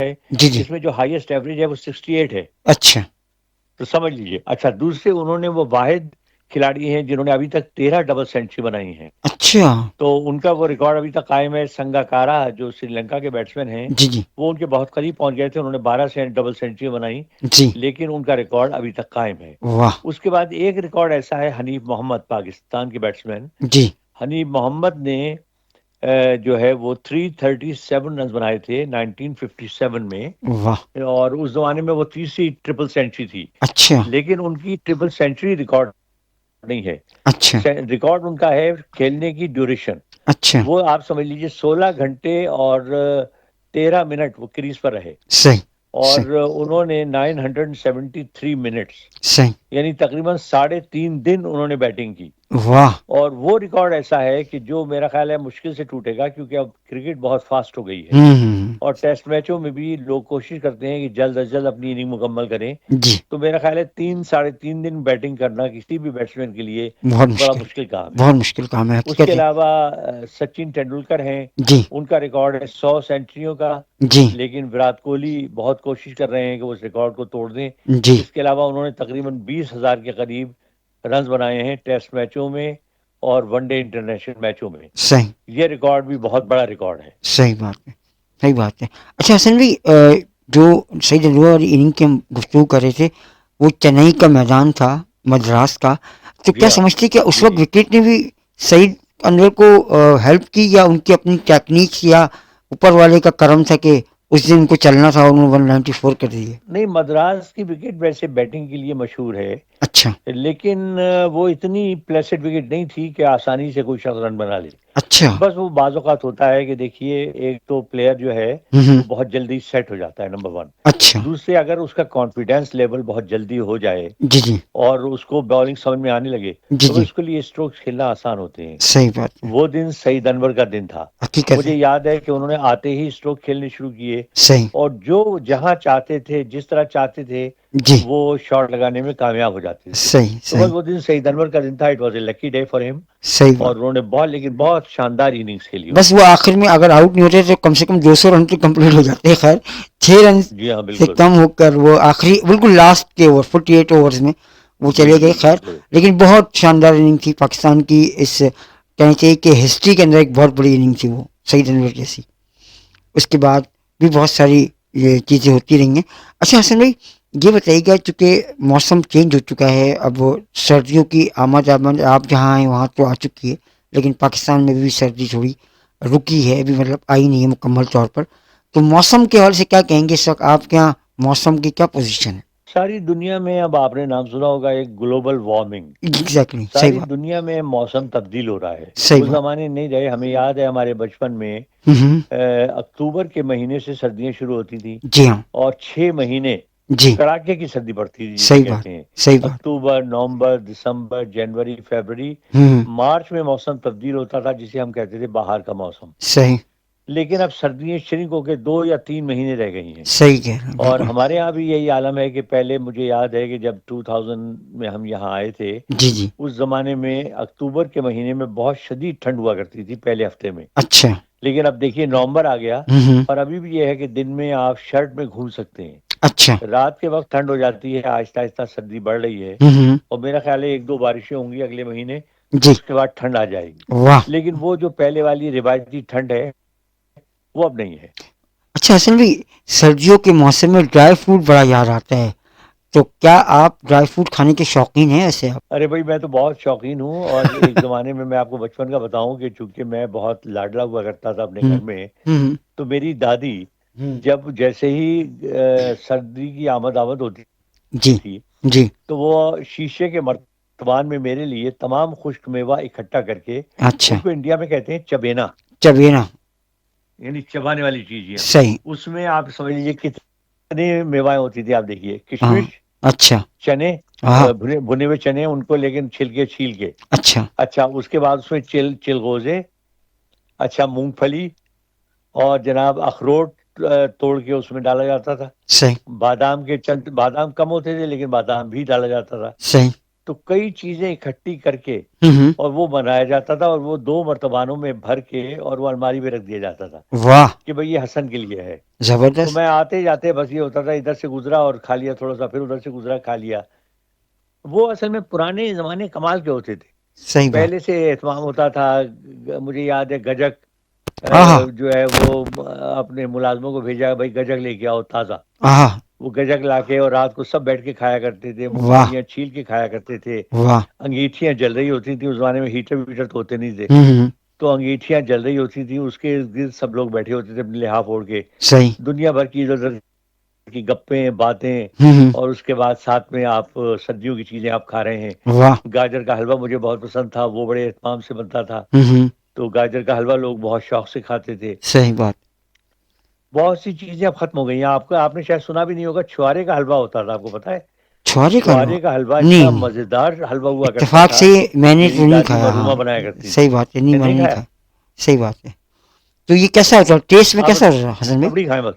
है, जी, जी। इसमें जो हाईएस्ट एवरेज है वो 68 है। अच्छा। तो समझ लीजिए। अच्छा, दूसरे उन्होंने वो वाहिद खिलाड़ी हैं जिन्होंने अभी तक 13 डबल सेंचुरी बनाई हैं। अच्छा। तो उनका वो रिकॉर्ड अभी तक कायम है। संगाकारा जो श्रीलंका के बैट्समैन हैं, जी, जी। वो उनके बहुत करीब पहुंच गए थे। उन्होंने 12 से डबल सेंचुरी बनाई, जी। लेकिन उनका रिकॉर्ड अभी तक कायम है। वाह! उसके बाद एक रिकॉर्ड ऐसा है, हनीफ मोहम्मद, पाकिस्तान के बैट्समैन। जी। हनीफ मोहम्मद ने जो है वो 337 रन बनाए थे 1957 में, वाह! और उस जमाने में वो तीसरी ट्रिपल सेंचुरी थी। अच्छा, लेकिन उनकी ट्रिपल सेंचुरी रिकॉर्ड नहीं है। अच्छा, रिकॉर्ड उनका है खेलने की ड्यूरेशन। अच्छा। वो आप समझ लीजिए 16 घंटे और 13 मिनट वो क्रीज पर रहे, सही, सही, और उन्होंने 973 मिनट्स, सही। यानी तकरीबन 3.5 दिन उन्होंने बैटिंग की। वाह! और वो रिकॉर्ड ऐसा है कि जो मेरा ख्याल है मुश्किल से टूटेगा, क्योंकि अब क्रिकेट बहुत फास्ट हो गई है, हुँ, हुँ, और टेस्ट मैचों में भी लोग कोशिश करते हैं कि जल्द अज जल्द अपनी इनिंग मुकम्मल करें। जी, तो मेरा ख्याल है 3 साढ़े 3 दिन बैटिंग करना किसी भी बैट्समैन के लिए बड़ा मुश्किल काम है। बहुत मुश्किल काम है, उसके हकीकत है। अलावा सचिन तेंदुलकर हैं, जी, उनका रिकॉर्ड है 100 सेंचुरियों का। जी, लेकिन विराट कोहली बहुत कोशिश कर रहे हैं कि वो उस रिकॉर्ड को तोड़ दें। जी। इसके अलावा उन्होंने तकरीबन 20,000 के करीब रन बनाए हैं टेस्ट मैचों में और वनडे इंटरनेशनल मैचों में। सही, ये रिकॉर्ड भी बहुत बड़ा रिकॉर्ड है। सही बात है, सही बात है। अच्छा हसन भाई, जो सईद अनवर वाली इनिंग की हम गुफ्तगू कर रहे थे, वो चेन्नई का मैदान था, मद्रास का। तो जी क्या हाँ। समझते हैं क्या उस जी वक़्त जी। विकेट ने भी सईद अनवर को हेल्प की, या उनकी अपनी टेक्निक, या ऊपर वाले का करम था कि उस दिन उनको चलना था और उन्होंने 194 कर दिए? नहीं, मद्रास की विकेट वैसे बैटिंग के लिए मशहूर है, अच्छा, लेकिन वो इतनी प्लेसेड विकेट नहीं थी कि आसानी से कोई शख्स रन बना ले। अच्छा। बस वो बाज़ औक़ात होता है कि देखिए, एक तो प्लेयर जो है हुँ, वो हुँ। बहुत जल्दी सेट हो जाता है, नंबर 1। अच्छा। दूसरे, अगर उसका कॉन्फिडेंस लेवल बहुत जल्दी हो जाए जी, जी। और उसको बॉलिंग समझ में आने लगे, जी, तो फिर जी। उसके लिए स्ट्रोक्स खेलना आसान होते हैं। सही बात है। वो दिन सईद अनवर का दिन था। हकीकत मुझे है। याद है कि उन्होंने आते ही स्ट्रोक खेलने शुरू किए, सही। और जो जहाँ चाहते थे, जिस तरह चाहते थे, जी। वो शॉट लगाने में कामयाब हो जाते थे। सही, तो बस सही, वो दिन सईद अनवर का दिन था। It was a lucky day for him. सही बात। और उन्होंने बहुत, लेकिन बहुत शानदार इनिंग्स खेली बस वो उन्होंने। आखिर में अगर आउट नहीं होते तो कम से कम 200 रन तो कंप्लीट हो जाते हैं। खैर, 6 रन जी हाँ, से बिल्कुल। कम होकर वो आखिरी बिल्कुल लास्ट के ओवर 48 ओवर्स में वो जी, चले गए। जी, खैर, बिल्कुल। लेकिन बहुत शानदार इनिंग थी पाकिस्तान की। इस कहना चाहिए कि हिस्ट्री के अंदर एक बहुत बड़ी इनिंग थी वो, सईद अनवर जैसी। उसके बाद भी बहुत सारी ये चीज़ें होती रही हैं। अच्छा हसन भाई, ये बताइएगा, चूँकि मौसम चेंज हो चुका है, अब वो सर्दियों की आमद आप जहाँ हैं वहाँ तो आ चुकी है, लेकिन पाकिस्तान में भी सर्दी थोड़ी रुकी है अभी, मतलब आई नहीं है मुकम्मल तौर पर। तो मौसम के हवाले से क्या कहेंगे इस वक्त? आपके यहाँ मौसम की क्या पोजीशन है? सारी दुनिया में, अब आपने नाम सुना होगा, एक ग्लोबल वार्मिंग। एग्जैक्टली, सही सारी बात। दुनिया में मौसम तब्दील हो रहा है। सही वो बात। ज़माने नहीं रहे। हमें याद है हमारे बचपन में हम्म। अक्टूबर के महीने से सर्दियाँ शुरू होती थी, जी हाँ। और 6 महीने जी। कड़ाके की सर्दी पड़ती थी, जिसे सही बात। कहते हैं। सही बात। अक्टूबर, नवंबर, दिसंबर, जनवरी, फरवरी, हम्म। मार्च में मौसम तब्दील होता था, जिसे हम कहते थे बाहर का मौसम। सही। लेकिन अब सर्दियाँ श्रिंक होकर 2 या 3 महीने रह गई हैं। सही कह रहे हैं, और बिल्कुल। हमारे यहाँ भी यही आलम है कि पहले मुझे याद है कि जब 2000 में हम यहाँ आए थे, जी, जी। उस ज़माने में अक्टूबर के महीने में बहुत शदीद ठंड हुआ करती थी पहले हफ्ते में। अच्छा। लेकिन अब देखिए, नवंबर आ गया, हम्म। और अभी भी ये है कि दिन में आप शर्ट में घूम सकते हैं। अच्छा। रात के वक्त ठंड हो जाती है, आहिस्ता आहिस्ता सर्दी बढ़ रही है। हम्म। और मेरा ख्याल है 1-2 बारिशें होंगी अगले महीने, जी। उसके बाद ठंड आ जाएगी। वाह! लेकिन वो जो पहले वाली रिवायती ठंड है, वो अब नहीं है। अच्छा हसन भाई, सर्दियों के मौसम में ड्राई फ्रूट बड़ा याद आता है। तो क्या आप ड्राई फ्रूट खाने के शौकीन हैं ऐसे आप? अरे भाई, मैं तो बहुत शौकीन हूँ। और एक ज़माने में, मैं आपको बचपन का बताऊँ, कि चूँकि मैं बहुत लाडला हुआ करता था अपने हुँ, घर में, हुँ, तो मेरी दादी, हुँ। जब जैसे ही सर्दी की आमद होती जी, थी, जी। तो वो शीशे के मर्तबान में मेरे लिए तमाम खुश्क मेवा इकट्ठा करके, अच्छा, उसको इंडिया में कहते हैं चबेना, चबेना। यानी चबाने वाली चीज़ ही हम। सही। उसमें आप समझ लीजिए कितनी मेवाएँ होती थी। आप देखिए, हाँ। किशमिश, अच्छा। चने, हाँ। भुने भुने हुए चने, उनको लेकिन छिलके छील के। अच्छा। अच्छा, उसके बाद उसमें चिलगोज़े, अच्छा, मूँगफली, और जनाब अखरोट तोड़ के उसमें डाला जाता था। सही, बादाम के चंद बादाम कम होते थे, लेकिन बादाम भी डाला जाता था। सही। तो कई चीजें इकट्ठी करके हम्म, और वो बनाया जाता था, और वो 2 मर्तबानों में भर के और वो अलमारी में रख दिया जाता था वाह, कि भाई ये हसन के लिए है। तो जबरदस्त। मैं आते जाते बस ये होता था, इधर से गुजरा और खा लिया थोड़ा सा, फिर उधर से गुजरा खा लिया। वो असल में पुराने जमाने कमाल के होते थे। सही बात। पहले से एहतमाम होता था। मुझे याद है गजक आहा, जो है वो अपने मुलाजमों को भेजा, भाई गजक लेके आओ ताज़ा। आहा, वो गजक लाके और रात को सब बैठ के खाया करते थे, वाह, मूंगफलियां छील के खाया करते थे। वाह। अंगीठियां जल रही होती थी, उस जमाने में हीटर वीटर तो होते नहीं थे। हम्म, तो अंगीठियां जल रही होती थी, उसके इर्द गिर्द सब लोग बैठे होते थे अपने लिहाफ ओढ़ के। सही। दुनिया भर की इधर उधर की गप्पें बातें, हम्म, और उसके बाद साथ में आप सर्दियों की चीजें आप खा रहे हैं। वाह। गाजर का हलवा मुझे बहुत पसंद था, वो बड़े एहतमाम से बनता था। हम्म, तो गाजर का हलवा लोग बहुत शौक से खाते थे। सही बात। बहुत सी चीजें अब खत्म हो गई हैं। आपको आपने शायद सुना भी नहीं होगा, छुआरे का हलवा होता था, आपको पता है? छुआरे का हलवा? छुआरे का हलवा नहीं, इतना नहीं, मजेदार हलवा हुआ करता इत्तेफाक था। से मैंने मेरी तो नहीं दादी खाया। मरहुमा हाँ, बनाया करती थी। सही बात है, नहीं नहीं मैंने नहीं खाया? खाया। सही बात है। तो ये कैसा होता है, टेस्ट में आप कैसा होता है हसन भाई? रबड़ी खाएं बस।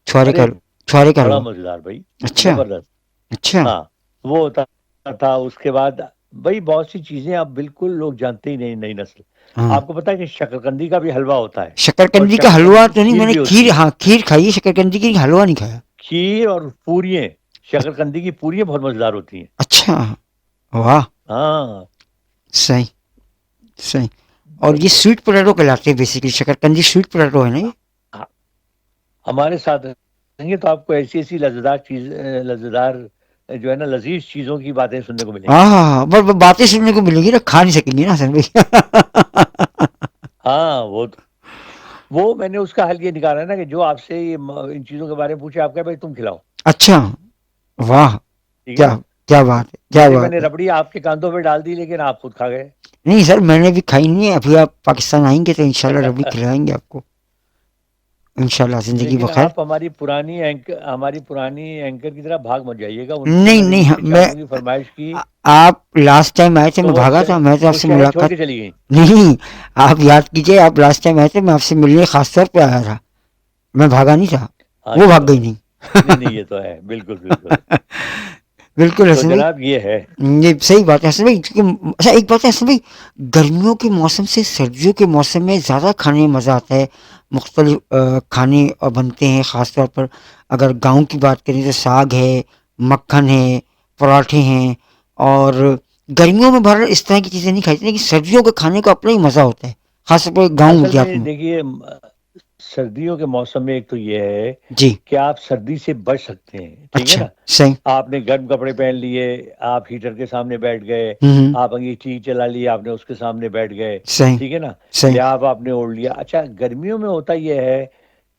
छुआरे का अरे छुआरे का बड़ा हलवा? मजेदार भाई, अच्छा, जबरदस्त। अच्छा। हाँ, वो होता था। उसके बाद भाई बहुत सी चीजें अब बिल्कुल लोग जानते ही नहीं, नई नस्ल। हाँ, आपको पता है कि शकरकंदी का भी हलवा होता है, और शकरकंदी का शकरकंदी हलवा की तो नहीं, खीर मैंने भी होती खीर, है। हाँ खीर खाई है, शकरकंदी की हलवा नहीं खाया। खीर और पूरियां, शकरकंदी की पूरियां बहुत मजेदार होती हैं। अच्छा, वाह। हाँ। सही, सही। और ये स्वीट पोटैटो कहलाते हैं बेसिकली, शकरकंदी स्वीट पोटैटो है ना ये? हाँ, हमारे साथ रहेंगे तो आपको ऐसी ऐसी लज्जेदार चीज, लज्जेदार जो है ना, लजीज चीजों की बातें सुनने को हाँ, मिलेंगी। हाँ, हाँ, बस बातें सुनने को मिलेगी ना, खा नहीं सकेंगे ना हसन भाई। हाँ, वो मैंने उसका हल ये निकाला है ना कि जो आपसे ये इन चीजों के बारे में पूछे, आप कहे भाई तुम खिलाओ। अच्छा, वाह। ठीक है क्या, ना? क्या बात है, क्या जैसे बात मैंने है। रबड़ी आपके कांधों पे डाल दी, लेकिन आप खुद खा गए। नहीं सर, मैंने भी खाई नहीं है। अभी आप पाकिस्तान आएंगे तो इंशाल्लाह रबड़ी खिलाएंगे आपको, इंशाल्लाह, जिंदगी लेकिन बखैर। आप हमारी पुरानी एंकर की तरह भाग मत जाइएगा। उनसे नहीं, मैंने नहीं, नीचे मैं, चावलों की फरमाइश की, आप लास्ट टाइम आए थे, तो मैं भागा था, मैं तो वो आपसे शहर छोड़ मुलाकात। के चली गई। नहीं, आप याद कीजिए, आप लास्ट टाइम आए थे, मैं आपसे मिलने खास तौर पे आया था, मैं भागा नहीं था। हाँ, वो ये भाग तो गई है। नहीं। नहीं नहीं, ये तो है, बिल्कुल बिल्कुल। बिल्कुल तो हसन भाई। जनाब ये है। ये सही बात है हसन भाई, क्योंकि अच्छा एक बात है हसन भाई, गर्मियों के मौसम से सर्दियों के मौसम में ज़्यादा खाने में मज़ा आता है। मुख्तलिफ खाने बनते हैं, ख़ास तौर पर अगर गांव की बात करें तो साग है, मक्खन है, पराठे हैं। और गर्मियों में भारत इस तरह की चीज़ें नहीं खाई, लेकिन सर्दियों के खाने का अपना ही मज़ा होता है, खासतौर पर गाँव असल देहात में में। देखिए, सर्दियों के मौसम में एक तो ये है जी। कि आप सर्दी से बच सकते हैं, ठीक है अच्छा, ना? सही। आपने गर्म कपड़े पहन लिए, आप हीटर के सामने बैठ गए, हम्म, आप अंगीठी चला ली, आपने उसके सामने बैठ गए, सही, ठीक है ना? सही। लिहाफ आपने ओढ़ लिया। अच्छा, गर्मियों में होता यह है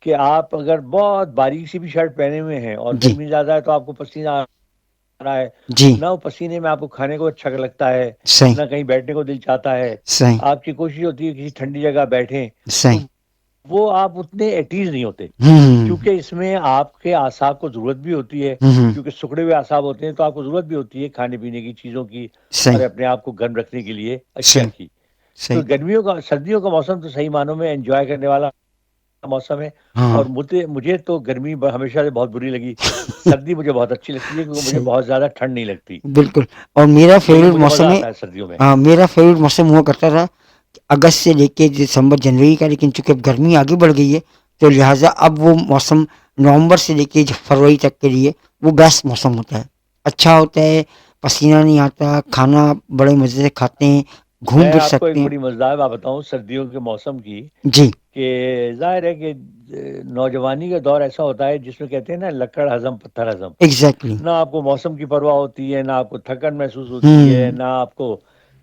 कि आप अगर बहुत बारीक सी भी शर्ट पहने हुए हैं और जी, गर्मी ज्यादा है, तो आपको पसीना आ रहा है, जी, ना वो पसीने में आपको खाने को अच्छा लगता है, सही, ना कहीं बैठने को दिल चाहता है। सही, आपकी कोशिश होती है किसी ठंडी जगह बैठें, सही। तो वो आप उतने एटीज नहीं होते, हम्म, क्योंकि इसमें आपके आसाब को जरूरत भी होती है, हम्म, क्योंकि सिकुड़े हुए आसाब होते हैं, तो आपको जरूरत भी होती है खाने पीने की चीजों की, और सही, अपने आप को गर्म रखने के लिए अशिया सही, की। तो सही। सर्दियों का मौसम तो सही मानों में एंजॉय करने वाला मौसम है। हाँ, और मुझे मुझे तो गर्मी हमेशा से बहुत बुरी लगी। सर्दी मुझे बहुत अच्छी लगती है, क्योंकि मुझे सही, बहुत ज्यादा ठंड नहीं लगती। बिल्कुल। और मेरा लेकिन फेवरेट मुझे मौसम मजा है, आता है सर्दियों में। मेरा फेवरेट मौसम हुआ करता था अगस्त से लेके दिसंबर जनवरी का, लेकिन चूंकि अब गर्मी आगे बढ़ गई है, तो लिहाजा अब वो मौसम नवंबर से लेके फरवरी तक के लिए वो बेस्ट मौसम होता है, अच्छा होता है। पसीना नहीं आता, खाना बड़े मज़े से खाते हैं, घूम मैं फिर आपको सकते एक हैं। बड़ी मजेदार बात बताऊं सर्दियों के मौसम की, जी, कि जाहिर है कि नौजवानी का दौर ऐसा होता है जिसमें कहते हैं ना, लकड़ हजम पत्थर हजम। एग्जैक्टली। ना आपको मौसम की परवाह होती है, ना आपको थकन महसूस होती है, हम्म, ना आपको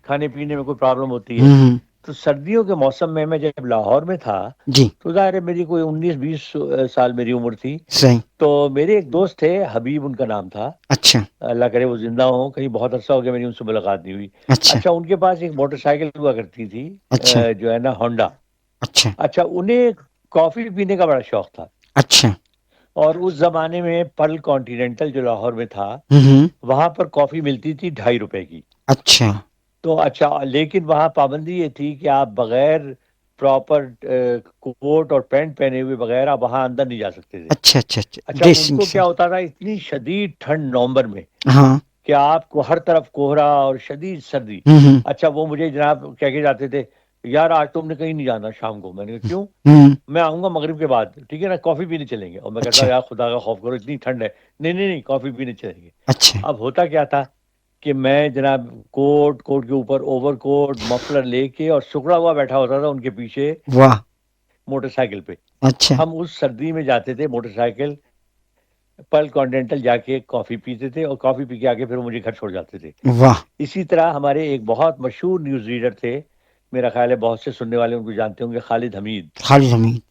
खाने पीने में कोई प्रॉब्लम होती है। हम्म, तो सर्दियों के मौसम में मैं जब लाहौर में था, जी, तो जाहिर है मेरी कोई 19-20 साल मेरी उम्र थी। सही। तो मेरे एक दोस्त थे, हबीब उनका नाम था, अच्छा, अल्लाह करे वो जिंदा हो, कहीं बहुत अरसा हो गया मेरी उनसे मुलाकात नहीं हुई। अच्छा, अच्छा, उनके पास एक मोटरसाइकिल हुआ करती थी, अच्छा, जो है ना, होंडा। अच्छा, अच्छा, उन्हें कॉफी पीने का बड़ा शौक था, अच्छा। और उस जमाने में पर्ल कॉन्टिनेंटल जो लाहौर में था, हम्म, वहां पर कॉफी मिलती थी 2.5 रुपए की। अच्छा, तो अच्छा, लेकिन वहां पाबंदी ये थी कि आप बगैर प्रॉपर कोट और पैंट पहने हुए बगैर आप वहां अंदर नहीं जा सकते थे। अच्छा, अच्छा, अच्छा, अच्छा, ड्रेसिंग उनको क्या से। होता था, इतनी शदीद ठंड नवंबर में, हाँ, कि आपको हर तरफ कोहरा और शदीद सर्दी। अच्छा, वो मुझे जनाब कह के जाते थे, यार आज तुमने कहीं नहीं जाना शाम को। मैंने कहा क्यों? मैं आऊंगा मगरिब के बाद, ठीक है ना, कॉफी पीने चलेंगे। और मैं कहता अच्छा। यार खुदा का खौफ करो, इतनी ठंड है। नहीं नहीं नहीं, कॉफी पीने चलेंगे। अच्छा। अब होता क्या था कि मैं जनाब कोट के ऊपर ओवरकोट मफलर लेके और सुखड़ा हुआ बैठा होता था उनके पीछे वाह। मोटरसाइकिल पे। अच्छा। हम उस सर्दी में जाते थे मोटरसाइकिल पर्ल कॉन्टिनेंटल जाके कॉफी पीते थे और कॉफी पी के आके फिर वो मुझे घर छोड़ जाते थे। वाह। इसी तरह हमारे एक बहुत मशहूर न्यूज़ रीडर थे, मेरा ख्याल है बहुत से सुनने वाले उनको जानते होंगे, खालिद हमीद। खालिद हमीद।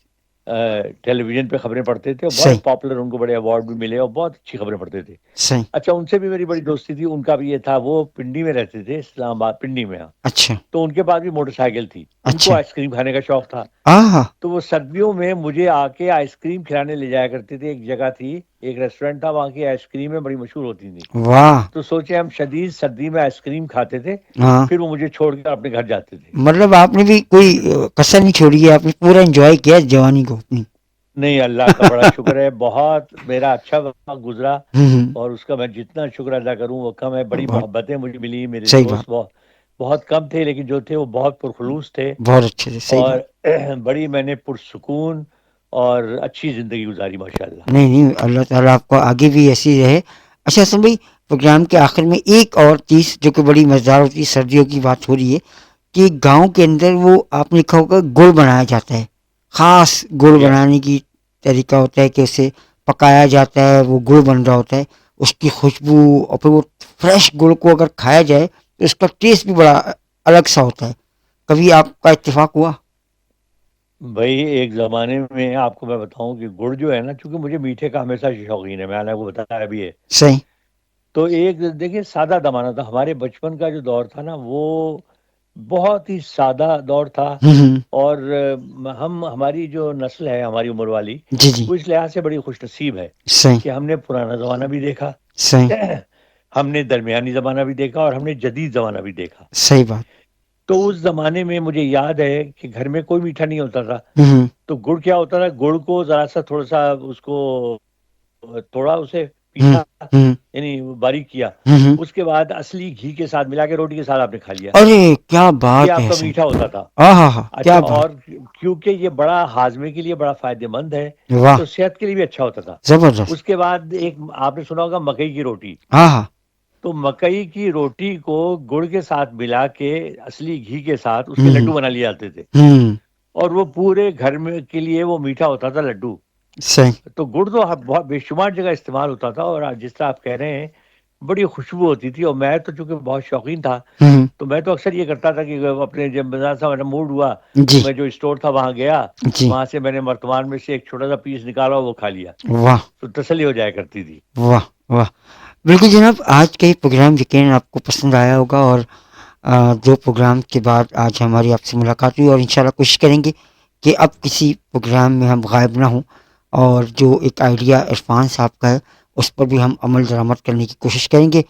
टेलीविजन पे खबरें पढ़ते थे और सही। बहुत पॉपुलर, उनको बड़े अवार्ड भी मिले और बहुत अच्छी खबरें पढ़ते थे। सही। अच्छा, उनसे भी मेरी बड़ी दोस्ती थी। उनका भी ये था, वो पिंडी में रहते थे, इस्लामाबाद पिंडी में। हाँ, अच्छा। तो उनके पास भी मोटरसाइकिल थी। उनको अच्छा। आइसक्रीम खाने का शौक था। आहा। तो वो सर्दियों में मुझे आके आइसक्रीम खिलाने ले जाया करते थे। एक जगह थी, एक रेस्टोरेंट था, वहाँ की आइसक्रीमें बड़ी मशहूर होती थी। वाह। तो सोचे हम शदीद सर्दी में आइसक्रीम खाते थे, हाँ, फिर वो मुझे छोड़कर अपने घर जाते थे। मतलब आपने भी कोई कसर नहीं छोड़ी है, आपने पूरा एंजॉय किया इस जवानी को अपनी। नहीं, अल्लाह का बड़ा शुक्र है, बहुत मेरा अच्छा वक्त गुजरा हम्म। और उसका मैं जितना शुक्र अदा करूं वो कम है। बड़ी बहुत मोहब्बतें मुझे मिली, मेरे सही बात। दोस्त बहुत बहुत कम थे, लेकिन जो थे वो बहुत पुरखलूस थे। बहुत अच्छे से सही बात। और बड़ी मैंने पुरसुकून और अच्छी ज़िंदगी गुजारी माशाल्लाह। नहीं नहीं, अल्लाह ताला आपको आगे भी ऐसी रहे। अच्छा हसन भाई, प्रोग्राम के आखिर में एक और चीज़ जो कि बड़ी मज़ेदार होती है, सर्दियों की बात हो रही है कि गांव के अंदर वो आपने देखा होगा गुड़ बनाया जाता है। ख़ास गुड़ या बनाने की तरीका होता है कि उसे पकाया जाता है, वो गुड़ बन रहा होता है, उसकी खुशबू और फिर वो फ्रेश गुड़ को अगर खाया जाए तो उसका टेस्ट भी बड़ा अलग सा होता है। कभी आपका इत्तेफाक हुआ? भाई, एक ज़माने में आपको मैं बताऊं कि गुड़ जो है ना, चूंकि मुझे मीठे का हमेशा से शौकीन है, मैंने आपको बताया भी है। सही। तो एक देखिए सादा ज़माना था, हमारे बचपन का जो दौर था ना, वो बहुत ही सादा दौर था। हम्म। और हम हमारी जो नस्ल है हमारी उम्र वाली, जी जी। वो इस लिहाज से बड़ी खुशनसीब है सही। कि हमने पुराना ज़माना भी देखा, सही। हमने दरमियानी ज़माना भी देखा और हमने जदीद ज़माना भी देखा। सही बात। तो उस ज़माने में मुझे याद है कि घर में कोई मीठा नहीं होता था। हम्म। तो गुड़ क्या होता था, गुड़ को ज़रा सा थोड़ा-सा उसको थोड़ा उसे हम्म। पीसा, हम्म। यानी बारीक किया। हम्म। उसके बाद असली घी के साथ मिला के रोटी के साथ आपने खा लिया। अरे क्या ये बात है आपका हसन। मीठा होता था। आहा हा, अच्छा, क्या बात। और क्योंकि ये बड़ा हाज़मे के लिए बड़ा फ़ायदेमंद है, वाह। तो सेहत के लिए भी अच्छा होता था। जबरदस्त। उसके बाद एक आपने सुना होगा मकई की रोटी। आहा। तो मकई की रोटी को गुड़ के साथ मिला के असली घी के साथ उसके हम्म। लड्डू बना लिए जाते थे। हम्म। और वो पूरे घर में के लिए वो मीठा होता था लड्डू। सही। तो गुड़ तो बहुत बेशुमार जगह इस्तेमाल होता था। और आज जिस तरह आप कह रहे हैं, बड़ी खुशबू होती थी। और मैं तो चूंकि बहुत शौकीन था, हम्म। तो मैं तो अक्सर ये करता था कि अपने जब मज़ा सा मेरा मूड हुआ, तो जी। मैं जो स्टोर था वहाँ गया, जी। वहाँ से मैंने मर्तबान में से एक छोटा सा पीस निकाला और वो खा लिया। वाह। तो तसल्ली हो जाया करती थी। वाह। वाह। बिल्कुल जनाब, आज का ये प्रोग्राम यकीन आपको पसंद आया होगा और दो प्रोग्राम के बाद आज हमारी आपसे मुलाकात हुई और इंशाल्लाह कोशिश करेंगे कि अब किसी प्रोग्राम में हम गायब ना हों और जो एक आइडिया इरफान साहब का है उस पर भी हम अमल दरामद करने की कोशिश करेंगे।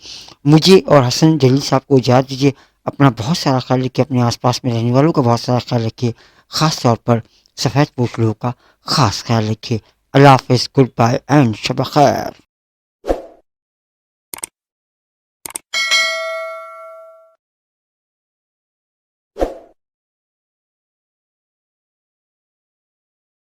मुझे और हसन जलील साहब को इजाज़त दीजिए। अपना बहुत सारा ख्याल रखिए, अपने आसपास में रहने वालों का बहुत सारा ख्याल रखिए, ख़ास तौर पर सफ़ेद पोश लोगों का ख़ास ख्याल रखिए। अल्लाह हाफ़िज़, गुड बाय एंड शब खैर।